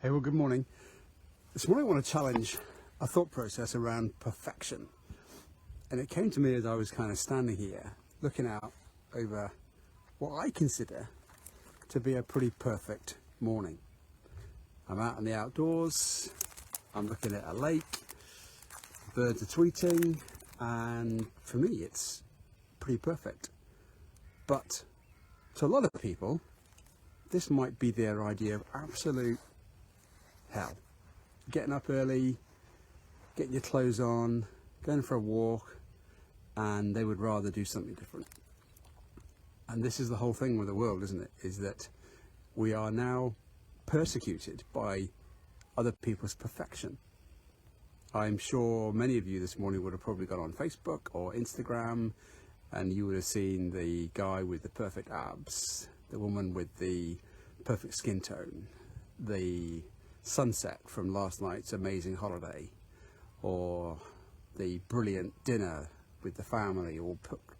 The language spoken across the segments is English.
Hey, well, good morning. This morning I want to challenge a thought process around perfection. And it came to me as I was kind of standing here, looking out over what I consider to be a pretty perfect morning. I'm out in the outdoors, I'm looking at a lake, birds are tweeting, and for me it's pretty perfect. But to a lot of people, this might be their idea of absolute hell. Getting up early, getting your clothes on, going for a walk, and they would rather do something different. And this is the whole thing with the world, isn't it? Is that we are now persecuted by other people's perfection. I'm sure many of you this morning would have probably gone on Facebook or Instagram, and you would have seen the guy with the perfect abs, the woman with the perfect skin tone, the sunset from last night's amazing holiday, or the brilliant dinner with the family all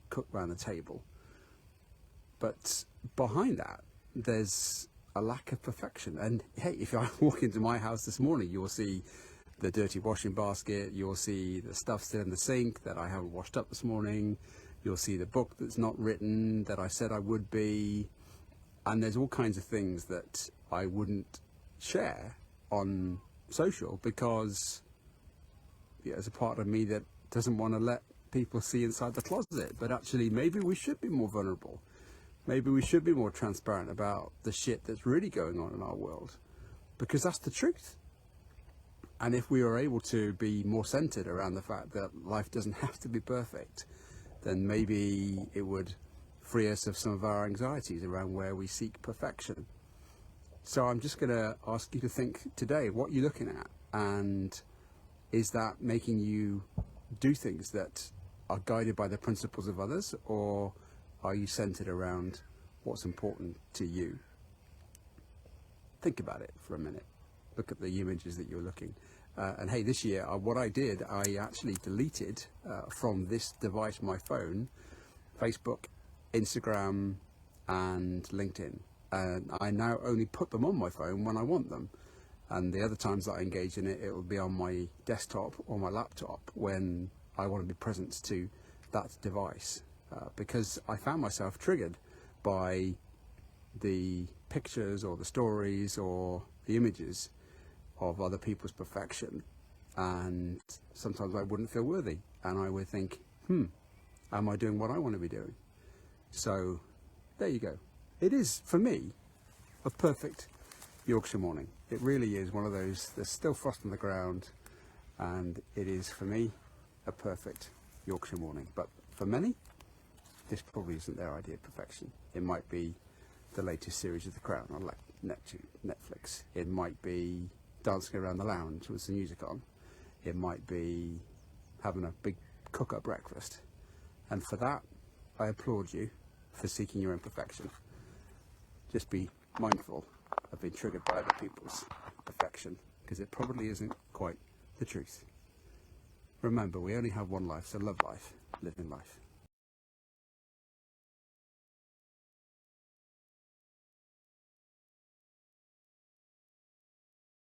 cooked around the table. But behind that, there's a lack of perfection. And hey, if I walk into my house this morning, you'll see the dirty washing basket, you'll see the stuff still in the sink that I haven't washed up this morning, you'll see the book that's not written that I said I would be, and there's all kinds of things that I wouldn't share on social because there's a part of me that doesn't want to let people see inside the closet. But actually, maybe we should be more vulnerable. Maybe we should be more transparent about the shit that's really going on in our world, because that's the truth. And if we are able to be more centered around the fact that life doesn't have to be perfect, then maybe it would free us of some of our anxieties around where we seek perfection. So I'm just going to ask you to think today what you're looking at, and is that making you do things that are guided by the principles of others, or are you centered around what's important to you? Think about it for a minute. Look at the images that you're looking. And hey, this year, what I did, I actually deleted from this device, my phone, Facebook, Instagram, and LinkedIn. And I now only put them on my phone when I want them. And the other times that I engage in it, it will be on my desktop or my laptop when I want to be present to that device. Because I found myself triggered by the pictures or the stories or the images of other people's perfection. And sometimes I wouldn't feel worthy. And I would think, am I doing what I want to be doing? So there you go. It is, for me, a perfect Yorkshire morning. It really is one of those, there's still frost on the ground, and it is, for me, a perfect Yorkshire morning. But for many, this probably isn't their idea of perfection. It might be the latest series of The Crown on Netflix. It might be dancing around the lounge with some music on. It might be having a big cook-up breakfast. And for that, I applaud you for seeking your own perfection. Just be mindful of being triggered by other people's perfection, because it probably isn't quite the truth. Remember, we only have one life, so love life, live in life.